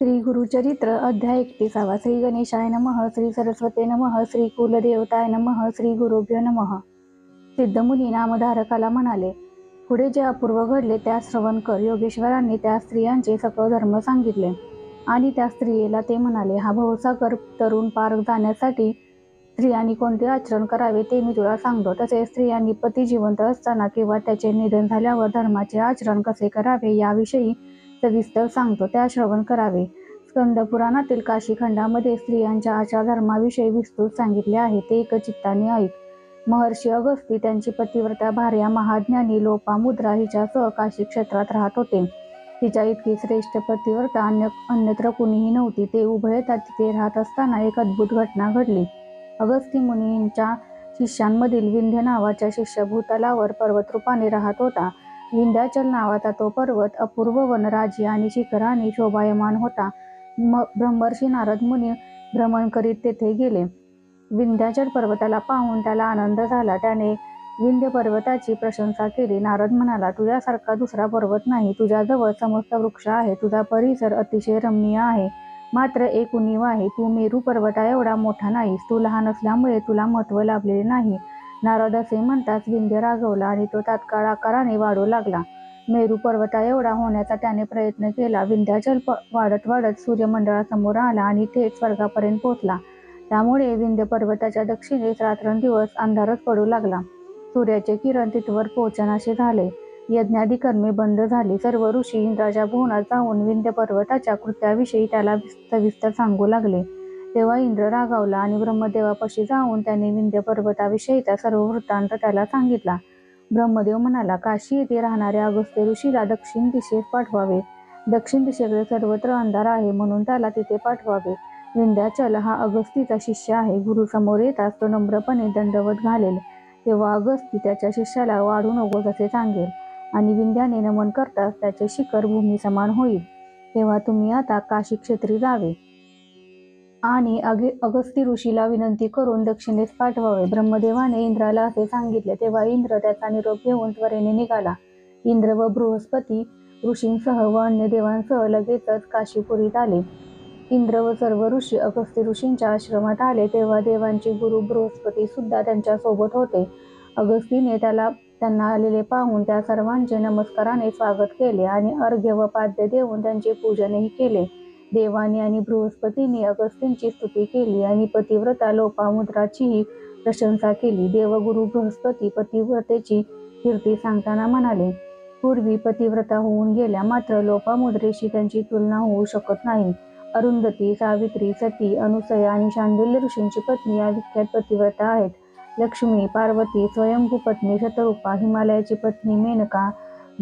श्री गुरुचरित्र अध्याय 31. श्री गणेशाय नमः. श्री सरस्वते नमः. श्री कुलदेवताय नमः. श्री गुरुभ्यो नमः. सिद्धमुनी नामधारकाला म्हणाले, पुढे जे अपूर्व घडले त्या श्रवण कर. योगेश्वरांनी त्या स्त्रियांचे सकळ धर्म सांगितले आणि त्या स्त्रियेला ते म्हणाले, हा भवसागर तरुण पार जाण्यासाठी स्त्रियांनी कोणते आचरण करावे ते मी तुला सांगतो. तसेच स्त्रियांनी पती जिवंत असताना किंवा त्याचे निधन झाल्यावर धर्माचे आचरण कसे करावे याविषयी सविस्तर सांगतो, त्या श्रवण करावे. स्कंद पुराणातील काशीखंडामध्ये स्त्रियांच्या आचारधर्माविषयी विस्तृत सांगितले आहे, ते एकचित्ताने ऐक. महर्षी अगस्ती त्यांची पतिव्रता भार्या महाज्ञानी लोपामुद्रा हिच्यासह काशी क्षेत्रात राहत होते. तिच्या इतकी श्रेष्ठ पतिव्रता अन्यत्र कुणीही नव्हती. ते उभयता तिथे राहत असताना एक अद्भुत घटना घडली. अगस्ती मुनींच्या शिष्यांमधील विंध्य नावाचा शिष्य भूतलावर पर्वतरूपाने राहत होता. विंध्याचल नावाचा तो पर्वत अपूर्व वनराजी आणि शिखराने शोभायमान होता. ब्रह्मर्षी नारद मुनी भ्रमण करीत तेथे गेले. विंध्याचल पर्वताला पाहून त्याला आनंद झाला. त्याने विंध्य पर्वताची प्रशंसा केली. नारद म्हणाला, तुझ्यासारखा दुसरा पर्वत नाही. तुझ्याजवळ समस्त वृक्ष आहे. तुझा परिसर अतिशय रमणीय आहे. मात्र एक उणीव आहे. तू मेरू पर्वता एवढा मोठा नाहीस. तू लहान असल्यामुळे तुला महत्त्व लाभलेले नाही. नारद असे म्हणताच विंध्य रागवला आणि तो तात्काळ आकाराने वाढू लागला. मेरू पर्वता एवढा होण्याचा त्याने प्रयत्न केला. विंध्याचल वाढत वाढत सूर्यमंडळासमोर आला आणि थेट स्वर्गापर्यंत पोहोचला. त्यामुळे विंध्य पर्वताच्या दक्षिणेस रात्रंदिवस अंधारच पडू लागला. सूर्याचे किरण तिथवर पोहोचनासे झाले. यज्ञादी कर्मे बंद झाली. सर्व ऋषी इंद्राच्या भुवनात जाऊन विंध्य पर्वताच्या कृत्याविषयी त्याला सविस्तर सांगू लागले. तेव्हा इंद्र रागावला आणि ब्रह्मदेवापाशी जाऊन त्याने विंध्य पर्वताविषयीचा सर्व वृत्तांत त्याला सांगितला. ब्रह्मदेव म्हणाला, काशी येथे राहणाऱ्या अगस्त्य ऋषीला दक्षिण दिशेस पाठवावे. दक्षिण दिशेकडे सर्वत्र अंधार आहे, म्हणून त्याला तिथे पाठवावे. विंध्याचल हा अगस्तीचा शिष्य आहे. गुरुसमोर येताच तो नम्रपणे दंडवत घालेल. तेव्हा अगस्ती त्याच्या शिष्याला वाढू नकोस असे सांगेल आणि विंध्याने नमन करताच त्याचे शिखर भूमी समान होईल. तेव्हा तुम्ही आता काशी क्षेत्री जावे आणि अगस्ती ऋषीला विनंती करून दक्षिणेस पाठवावे. ब्रह्मदेवाने इंद्राला असे सांगितले. तेव्हा इंद्र त्याचा निरोप घेऊन त्वरेने निघाला. इंद्र व बृहस्पती ऋषींसह व अन्य देवांसह लगेचच काशीपुरीत आले. इंद्र व सर्व ऋषी अगस्ती ऋषींच्या आश्रमात आले. तेव्हा देवांचे गुरु बृहस्पती सुद्धा त्यांच्या सोबत होते. अगस्तीने त्यांना आलेले पाहून त्या सर्वांचे नमस्काराने स्वागत केले आणि अर्घ्य व पाद्य देऊन त्यांचे पूजनही केले. देवानी आणि बृहस्पतींनी अगस्तींची स्तुती केली आणि पतिव्रता लोपामुद्राचीही प्रशंसा केली. देवगुरु बृहस्पती पतिव्रतेची कीर्ती सांगताना म्हणाले, पूर्वी पतिव्रता होऊन गेल्या, मात्र लोपामुद्रेशी त्यांची तुलना होऊ शकत नाही. अरुंधती, सावित्री, सती, अनुसया आणि शांडिल्य ऋषींची पत्नी या विख्यात पतिव्रता आहेत. लक्ष्मी, पार्वती, स्वयंभू पत्नी शतरूपा, हिमालयाची पत्नी मेनका,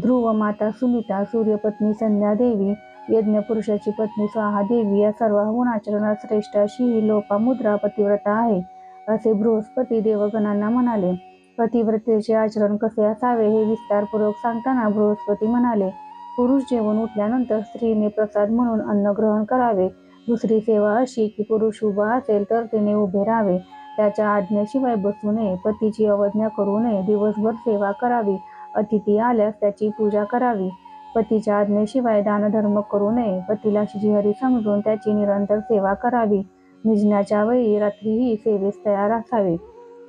ध्रुव माता सुनीता, सूर्यपत्नी संध्यादेवी, यज्ञपुरुषाची पत्नी स्वाहादेवी या सर्वांहून आचरणात श्रेष्ठ अशी ही लोपामुद्रा पतिव्रता आहे, असे बृहस्पती देवगणांना म्हणाले. पतिव्रतेचे आचरण कसे असावे हे विस्तारपूर्वक सांगताना बृहस्पती म्हणाले, पुरुष जेवून उठल्यानंतर स्त्रीने प्रसाद म्हणून अन्न ग्रहण करावे. दुसरी सेवा अशी की पुरुष उभा असेल तर तिने उभे राहावे. त्याच्या आज्ञेशिवाय बसू नये. पतीची अवज्ञा करू नये. दिवसभर सेवा करावी. अतिथी आल्यास त्याची पूजा करावी. पतीच्या आज्ञेशिवाय दानधर्म करू नये. पतीला श्रीहरी समजून त्याची निरंतर सेवा करावी. निजण्याच्या वेळी रात्रीही सेवेस तयार असावे.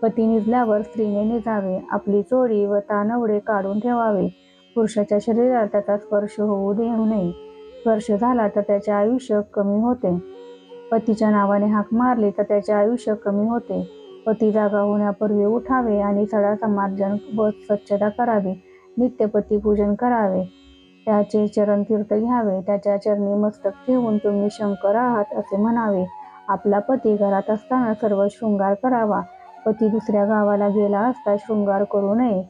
पती निजल्यावर स्त्रीने निजावे. आपली चोळी व तानवडे काढून ठेवावे. पुरुषाच्या शरीरात त्याचा स्पर्श होऊ देऊ नये. स्पर्श झाला तर त्याचे आयुष्य कमी होते. पतीच्या नावाने हाक मारली तर त्याचे आयुष्य कमी होते. पती जागा होण्यापूर्वी उठावे आणि सडा समार्जन व स्वच्छता करावी. नित्य पती पूजन करावे. त्याचे चरण तीर्थ घ्यावे. त्याच्या चरणी मस्तक ठेवून तुम्ही शंकर आहात असे म्हणावे. आपला पती घरात असताना सर्व शृंगार करावा. पती दुसऱ्या गावाला गेला असता शृंगार करू नये.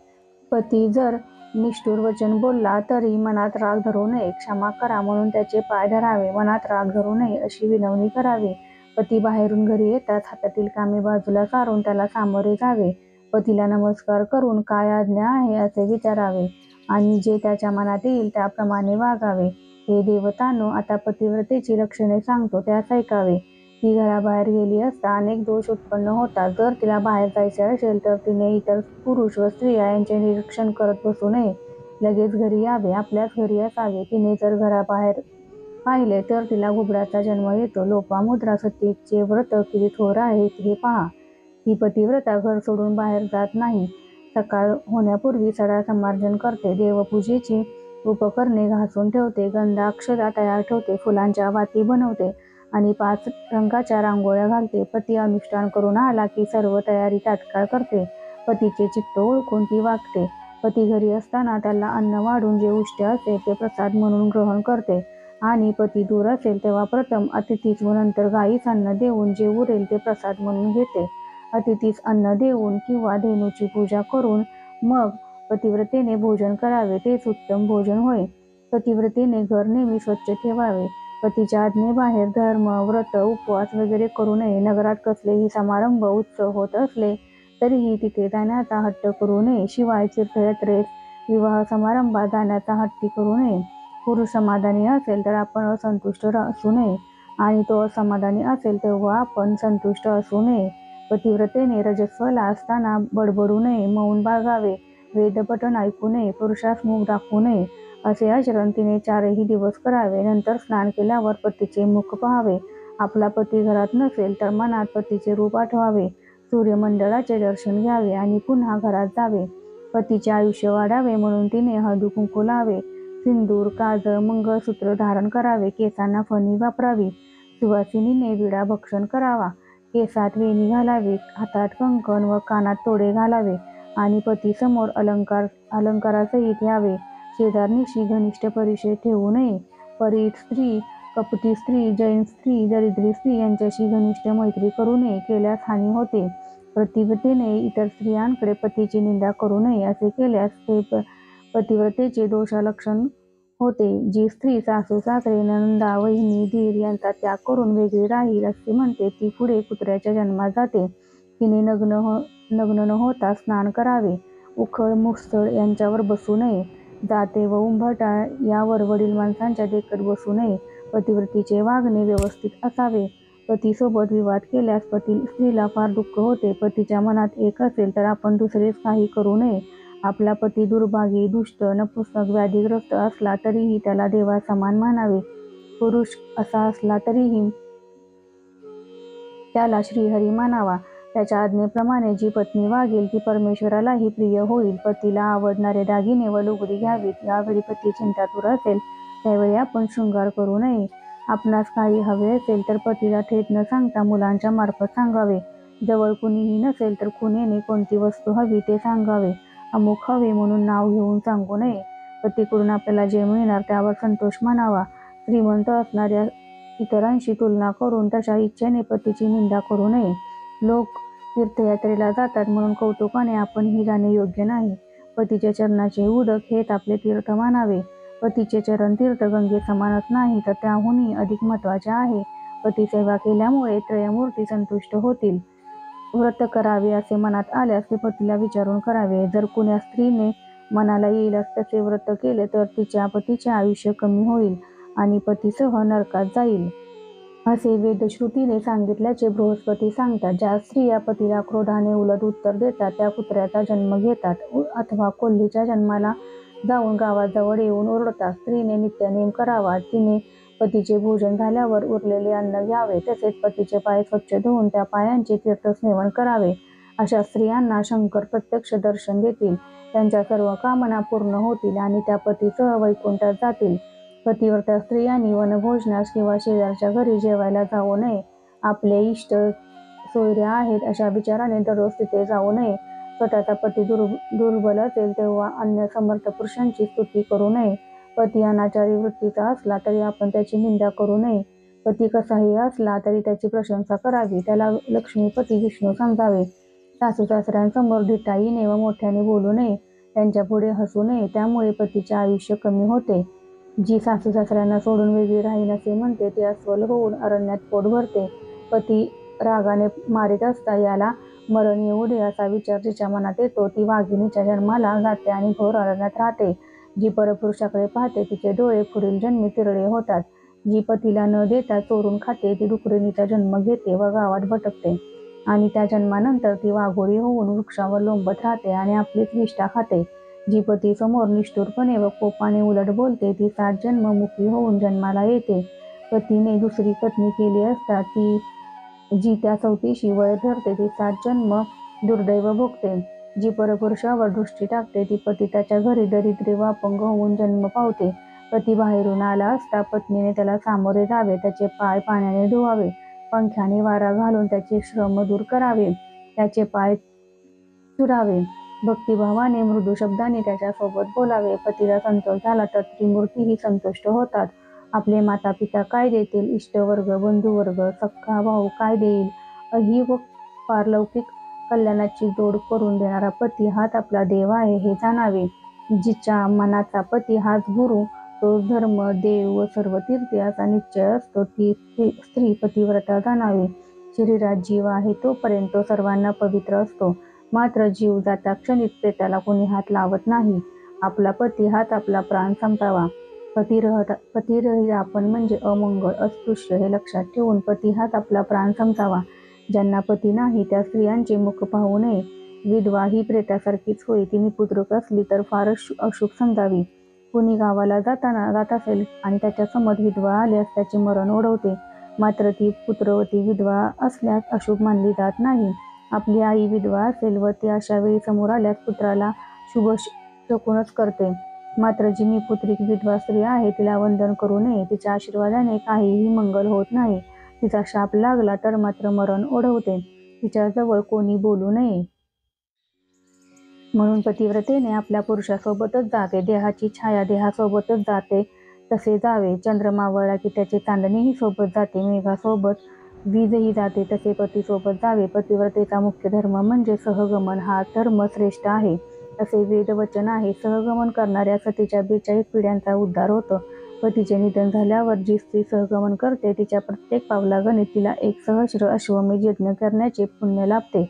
पती जर निष्ठुर वचन बोलला तरी मनात राग धरू नये. क्षमा करा म्हणून त्याचे पाय धरावे. मनात राग धरू नये अशी विनवणी करावी. पती बाहेरून घरी येताच हातातील कामे बाजूला सारून त्याला सामोरे जावे. पतीला नमस्कार करून काय आज्ञा आहे असे विचारावे आणि जे त्याच्या मनात येईल त्याप्रमाणे वागावे. हे देवतांनो, आता पतिव्रतेची लक्षणे सांगतो, त्यास ऐकावे. ती घराबाहेर गेली असता अनेक दोष उत्पन्न होतात. जर तिला बाहेर जायचे असेल तर तिने इतर पुरुष व स्त्रिया यांचे निरीक्षण करत बसू नये. लगेच घरी यावे. आपल्याच घरी असावे. तिने जर घराबाहेर पाहिले तर तिला घुबडाचा जन्म येतो. लोपामुद्रा सतीचे व्रत किती थोर आहे हे पहा. ही पतिव्रता घर सोडून बाहेर जात नाही. सकाळ होण्यापूर्वी सडा समार्जन करते. देवपूजेची उपकरणे घासून ठेवते. गंधा अक्षता तयार ठेवते. फुलांच्या वाती बनवते आणि 5 रंगाच्या रांगोळ्या घालते. पती अनुष्ठान करून आला की सर्व तयारी तात्काळ करते. पतीचे चित्त ओळखून ती वागते. पती घरी असताना त्याला अन्न वाढून जे उष्ट असेल ते प्रसाद म्हणून ग्रहण करते आणि पती दूर असेल तेव्हा प्रथम अतिथीस व नंतर गायीस अन्न देऊन जे उरेल ते प्रसाद म्हणून घेते. अतिथीस अन्न देऊन किंवा धेनूची पूजा करून मग पतिव्रतेने भोजन करावे, तेच उत्तम भोजन होय. पतिव्रतेने घर नेहमी स्वच्छ ठेवावे. पतीच्या आज्ञेबाहेर धर्म, व्रत, उपवास वगैरे करू नये. नगरात कसलेही समारंभ, उत्सव होत असले तरीही तिथे जाण्याचा हट्ट करू नये. शिवाय तीर्थयात्रेस, विवाह समारंभात जाण्याचा हट्टी करू नये. पुरुष समाधानी असेल तर आपण असंतुष्ट असू नये आणि तो असमाधानी असेल तेव्हा आपण संतुष्ट असू नये. पतिव्रतेने रजस्वला असताना बडबडू नये, मौन बाळगावे, वेदपठण ऐकू नये, पुरुषास मुख दाखवू नये. असे आचरण तिने 4ही दिवस करावे. नंतर स्नान केल्यावर पतीचे मुख पाहावे. आपला पती घरात नसेल तर मनात पतीचे रूप आठवावे. सूर्यमंडळाचे दर्शन घ्यावे आणि पुन्हा घरात जावे. पतीचे आयुष्य वाढावे म्हणून तिने हळदी कुंकू लावे. सिंदूर, काजळ, मंगळसूत्र धारण करावे. केसांना फणी वापरावी. सुवासिनीने विडा भक्षण करावा. केसात वेणी घालावी. हातात कंकण व कानात तोडे घालावे आणि पतीसमोर अलंकारासहित यावे. शेजारनीशी घनिष्ठ परिचय ठेवू नये. परीट स्त्री, कपटी स्त्री, जैन स्त्री, दरिद्री स्त्री यांच्याशी घनिष्ठ मैत्री करू नये. केल्यास हानी होते. पतिव्रतेने इतर स्त्रियांकडे पतीची निंदा करू नये. असे केल्यास ते पतिव्रतेचे दोषलक्षण होते. जी स्त्री सासू सासरे, नणंदा, वहिनी, दीर यांचा त्याग करून वेगळी राहील असे म्हणते ती पुढे कुत्र्याच्या जन्मात जाते. तिने नग्न न होता स्नान करावे. उखळ, मुसळ यांच्यावर बसू नये. जाते व उंबरठा यावर वडील माणसांच्या देखत बसू नये. पतिव्रतेचे वागणे व्यवस्थित असावे. पतीसोबत विवाद केल्यास स्त्रीला फार दुःख होते. पतीच्या मनात एक असेल तर आपण दुसरेच काही करू नये. आपला पती दुर्भागी, दुष्ट, नपुंसक, व्याधीग्रस्त असला तरीही त्याला देवासमान मानावे. पुरुष असा असला तरीही त्याला श्रीहरी मानावा. त्याच्या आज्ञेप्रमाणे जी पत्नी वागेल ती परमेश्वरालाही प्रिय होईल. पतीला आवडणारे दागिने व लुगडी घ्यावीत. यावेळी पती चिंतातुर असेल त्यावेळी आपण शृंगार करू नये. आपणास काही हवे असेल तर पतीला थेट न सांगता मुलांच्या मार्फत सांगावे. जवळ कुणीही नसेल तर खुणेने कोणती वस्तू हवी ते सांगावे. अमुक हवे म्हणून नाव घेऊन सांगू नये. पतीकडून आपल्याला जे मिळणार त्यावर संतोष मानावा. श्रीमंत असणाऱ्या इतरांशी तुलना करून तशा इच्छेने पतीची निंदा करू नये. लोक तीर्थयात्रेला जातात म्हणून कौतुकाने आपणही जाणे योग्य नाही. पतीच्या चरणाचे उदक हेच आपले तीर्थ मानावे. पतीचे चरण तीर्थ गंगे समानच नाही तर त्याहूनही अधिक महत्त्वाचे आहे. पतिसेवा केल्यामुळे त्रयमूर्ती संतुष्ट होतील. व्रत करावे असे मनात आल्यास ते पतीला विचारून करावे. जर कुण्या स्त्रीने मनाला येईल तसे व्रत केले तर तिच्या पतीचे आयुष्य कमी होईल आणि पतीसह नरकात जाईल. असे वेदश्रुतीने सांगितल्याचे बृहस्पती सांगतात. ज्या स्त्रिया पतीला क्रोधाने उलट उत्तर देतात त्या कुत्र्याचा जन्म घेतात अथवा कोल्हीच्या जन्माला जाऊन गावाजवळ येऊन ओरडतात. स्त्रीने नित्यनेम करावा. तिने पतीचे भोजन झाल्यावर उरलेले अन्न घ्यावे. तसेच पतीचे पाय स्वच्छ धुवून त्या पायांचे तीर्थस्नेवन करावे. अशा स्त्रियांना शंकर प्रत्यक्ष दर्शन देतील. त्यांच्या सर्व कामना पूर्ण होतील आणि त्या पतीसह वैकुंठात जातील. पतिव्रता स्त्रियांनी वनभोजनास किंवा शेजारच्या घरी जेवायला जाऊ नये. आपले इष्ट सोयऱ्या आहेत अशा विचाराने दररोज तिथे जाऊ नये. स्वतःचा पती दुर्बल असेल तेव्हा अन्य समर्थ पुरुषांची स्तुती करू नये. पती अनाचारी वृत्तीचा असला तरी आपण त्याची निंदा करू नये. पती कसाही असला तरी त्याची प्रशंसा करावी. त्याला लक्ष्मीपती विष्णू समजावे. सासू सासऱ्यांसमोर धिटाईने व मोठ्याने बोलू नये. त्यांच्यापुढे हसू नये. त्यामुळे पतीचे आयुष्य कमी होते. जी सासू सासऱ्यांना सोडून वेगळी राहीन असे म्हणते ती अस्वल होऊन अरण्यात पोट भरते. पती रागाने मारीत असता याला मरण येऊ दे असा विचार जिच्या मनात येतो ती वाघिणीच्या जन्माला जाते आणि घोर अरण्यात राहते. जी परपुरुषाकडे पाहते तिचे डोळे पुढील जन्मी तिरडे होतात. जी पतीला न देता चोरून खाते ती डुकरिणीचा जन्म घेते व गावात भटकते आणि त्या जन्मानंतर ती वाघोरी होऊन वृक्षावर लोंबत राहते आणि आपलीच विष्ठा खाते. जी पतीसमोर निष्ठुरपणे व कोपाने उलट बोलते ती 7 जन्म मुकी होऊन जन्माला येते. पतीने दुसरी पत्नी केली असता जी त्या सवतीशी वय धरते ती 7 जन्म दुर्दैव भोगते. जी परपुरुषावर दृष्टी टाकते ती पती त्याच्या घरी दरिद्री व अपंग होऊन जन्म पावते. पती बाहेरून आला असता पत्नीने त्याला सामोरे जावे, त्याचे पाय पाण्याने धुवावे, पंख्याने वारा घालून त्याचे श्रम दूर करावे, त्याचे पाय चुरावे, भक्तिभावाने मृदू शब्दांनी त्याच्यासोबत बोलावे. पतीला संतोष झाला तर त्रिमूर्तीही संतुष्ट होतात. आपले माता पिता काय देतील, इष्टवर्ग बंधुवर्ग सख्खा भाऊ काय देईल, अही व पारलौकिक कल्याणाची जोड करून देणारा पती हाच आपला देव आहे हे जाणावे. जिच्या मनाचा पती हाच गुरु, तोच धर्म, देव व सर्व तीर्थे असा निश्चय असतो, ती स्त्री पतिव्रता जाणावी. शरीरात जीव आहे तोपर्यंत तो सर्वांना पवित्र असतो, मात्र जीव जाता क्षणीच प्रेताला कोणी हात लावत नाही. आपला पती हाच आपला प्राण संपावा. पतिरहित आपण म्हणजे अमंगळ, अस्पृश्य हे लक्षात ठेवून पती हाच आपला प्राण संपावा. ज्यांना पती नाही त्या स्त्रियांचे मुख पाहू नये. विधवा ही प्रेतासारखीच होय, तिने पुत्रक असली तर फारच अशुभ समजावी. कुणी गावाला जात असेल आणि त्याच्यासमोर विधवा आल्यास त्याचे मरण ओढवते, मात्र ती पुत्रवती विधवा असल्यास अशुभ मानली जात नाही. आपली आई विधवा असेल व ती अशा वेळी समोर आल्यास पुत्राला शुभ शकूनच करते, मात्र जी निपुत्रिक विधवा स्त्री आहे तिला वंदन करू नये. तिच्या आशीर्वादाने काहीही मंगल होत नाही. तिचा शाप लागला तर मात्र मरण ओढवते. तिच्याजवळ कोणी बोलू नये. म्हणून पतिव्रतेने आपल्या पुरुषासोबतच जावे. देहाची छाया देहासोबतच जाते तसे जावे. चंद्र मावळला की त्याची चांदणीही सोबत जाते, मेघासोबत वीजही जाते तसे पतीसोबत जावे. पतिव्रतेचा मुख्य धर्म म्हणजे सहगमन. हा धर्म श्रेष्ठ आहे असे वेद वचन आहे. सहगमन करणाऱ्या सतीच्या 42 पिढ्यांचा उद्धार होतो. पतीचे निधन झाल्यावर जी स्त्री सहगमन करते तिच्या प्रत्येक पावलागणिक तिला एक सहस्र अश्वमेध यज्ञ करण्याचे पुण्य लाभते.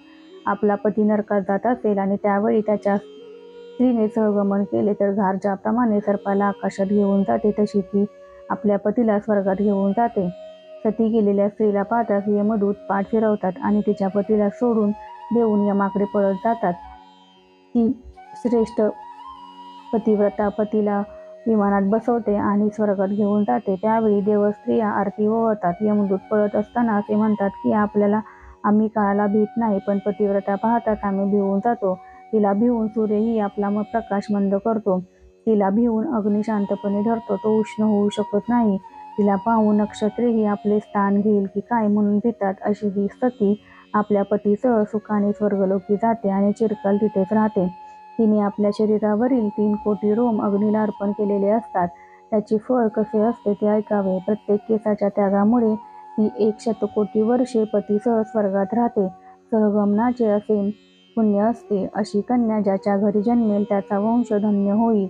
आपला पती नरकात जात असेल आणि त्यावेळी त्याच्या स्त्रीने सहगमन केले तर घार ज्याप्रमाणे सर्पाला आकाशात घेऊन जाते तशी ती आपल्या पतीला स्वर्गात घेऊन जाते. सती गेलेल्या स्त्रीला पाहताच यमदूत पाठ फिरवतात आणि तिच्या पतीला सोडून देऊन यमाकडे पळत जातात. ती श्रेष्ठ पतिव्रता पतीला विमानात बसवते आणि स्वर्गात घेऊन जाते. त्यावेळी देवस्त्रिया आरती ओवाळतात. यमदूत पळत असताना असे म्हणतात की आम्ही काळाला भीत नाही, पण पतिव्रता पाहताच आम्ही भिवून जातो. तिला भिवून सूर्यही आपला प्रकाश मंद करतो. तिला भिवून अग्नी शांतपणे धरतो, तो उष्ण होऊ शकत नाही. तिला पाहून नक्षत्रेही आपले स्थान घेईल की काय म्हणून भितात. अशी ही सती आपल्या पतीसह सुखाने स्वर्गलोकी जाते आणि चिरकाल तिथेच राहते. तिने आपल्या शरीरावरील 3 कोटी रोम अग्नीला अर्पण केलेले असतात. त्याचे फळ कसे असते ते ऐकावे. प्रत्येक केसाच्या त्यागामुळे ती 1 शतकोटी वर्षे पतीसह स्वर्गात राहते. सहगमनाचे असे पुण्य असते. अशी कन्या ज्याच्या घरी जन्मेल त्याचा वंश धन्य होईल.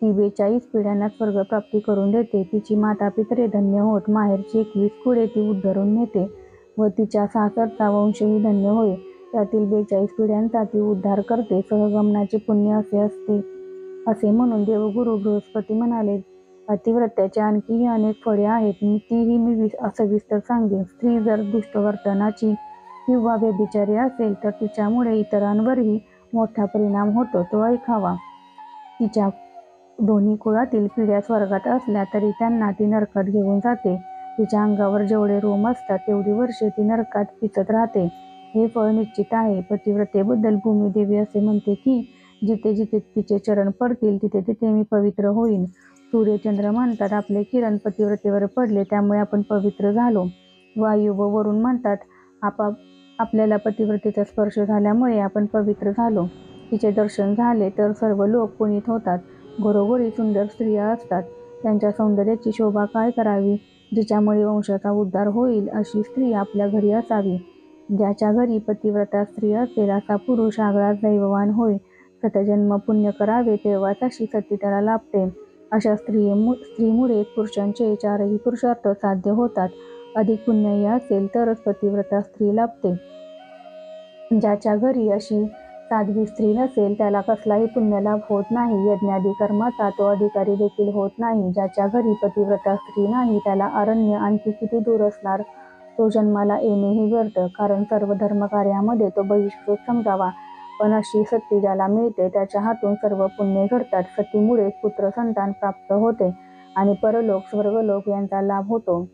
ती 42 पिढ्यांना स्वर्गप्राप्ती करून देते. तिची माता पितरे धन्य होत. माहेरची 21 कुळे ती उद्धरून नेते व तिच्या सासरचा वंशही धन्य होय. त्यातील 42 पिढ्यांचा ती उद्धार करते. सहगमनाचे पुण्य असे असते असे म्हणून देवगुरु बृहस्पती म्हणाले. पतिव्रत्याची आणखीही अनेक फळे आहेत, तीही मी सविस्तर सांगेन. स्त्री जर दुष्टवर्तनाची किंवा व्यभिचारी असेल तर तिच्यामुळे इतरांवरही मोठा परिणाम होतो, तो ऐकावा. तिच्या दोन्ही कुळातील पिढ्या स्वर्गात असल्या तरी त्यांना ती नरकात घेऊन जाते. तिच्या अंगावर जेवढे रोम असतात तेवढी वर्षे ती नरकात पिचत राहते. हे फळ निश्चित आहे. पतिव्रतेबद्दल भूमिदेवी असे म्हणते की जिथे जिथे तिचे चरण पडतील तिथे तिथे मी पवित्र होईन. सूर्यचंद्र म्हणतात आपले किरण पतिव्रतेवर पडले त्यामुळे आपण पवित्र झालो. वायू व वरुण म्हणतात आपल्याला पतिव्रतेचा स्पर्श झाल्यामुळे आपण पवित्र झालो. तिचे दर्शन झाले तर सर्व लोक पुनीत होतात. घरोघरी सुंदर स्त्रिया असतात, त्यांच्या सौंदर्याची शोभा काय करावी. जिच्यामुळे वंशाचा उद्धार होईल अशी स्त्री आपल्या घरी असावी. ज्याच्या घरी पतिव्रता स्त्री असेल असा पुरुष आगळाच दैववान होय. सतजन्म पुण्य करावे तेव्हाच अशी सती त्याला लाभते. अशा स्त्रीमुळे पुरुषांचे 4ही पुरुषार्थ साध्य होतात. अधिक पुण्यही असेल तरच पतिव्रता स्त्री लाभते. ज्याच्या घरी अशी साध्वी स्त्री नसेल त्याला कसलाही पुण्यलाभ होत नाही. यज्ञादी कर्माचा तो अधिकारी देखील होत नाही. ज्याच्या घरी पतिव्रता स्त्री नाही त्याला अरण्य आणखी किती दूर असणार. तो जन्माला येणेही व्यर्थ, कारण सर्व धर्मकार्यामध्ये तो बहिष्कृत समजावा. पण अशी सती ज्याला मिळते त्याच्या हातून सर्व पुण्य घडतात. सतीमुळे पुत्र संतान प्राप्त होते आणि परलोक स्वर्गलोक यांचा लाभ होतो.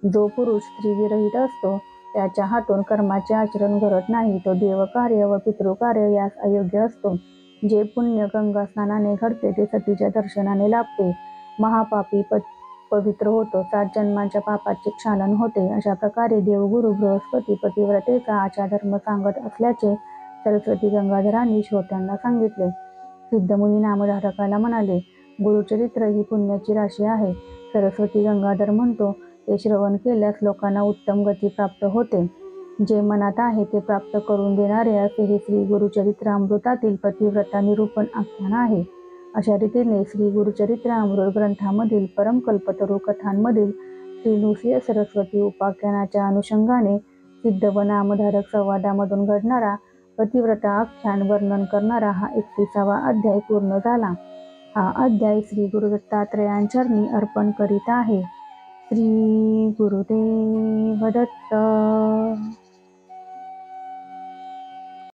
जो पुरुष स्त्रीविरहित असतो त्याच्या हातून कर्माचे आचरण घडत नाही. तो देवकार्य व पितृकार्य यास अयोग्य असतो. जे पुण्य गंगा स्नानाने घडते ते सतीच्या दर्शनाने लाभते. महापापी पवित्र होतो. 7 जन्मांच्या पापाचे क्षालन होते. अशा प्रकारे देवगुरु बृहस्पती पतिव्रतेचा आचारधर्म सांगत असल्याचे सरस्वती गंगाधरांनी श्रोत्यांना सांगितले. सिद्धमुनी नामधारकाला म्हणाले, गुरुचरित्र ही पुण्याची राशी आहे. सरस्वती गंगाधर म्हणतो, ते श्रवण केल्यास लोकांना उत्तम गती प्राप्त होते. जे मनात आहे ते प्राप्त करून देणारे असे हे श्री गुरुचरित्रामृतातील पतिव्रता निरूपण आख्यान आहे. अशा रीतीने श्री गुरुचरित्रामृत ग्रंथामधील परमकल्पतरू कथांमधील श्री नृसिंह सरस्वती उपाख्यानाच्या अनुषंगाने सिद्ध व नामधारक संवादामधून घडणारा पतिव्रता आख्यान वर्णन करणारा हा 31वा अध्याय पूर्ण झाला. हा अध्याय श्री गुरु दत्तात्रयांचरणी अर्पण करीत आहे. श्री गुरुदेव दत्त.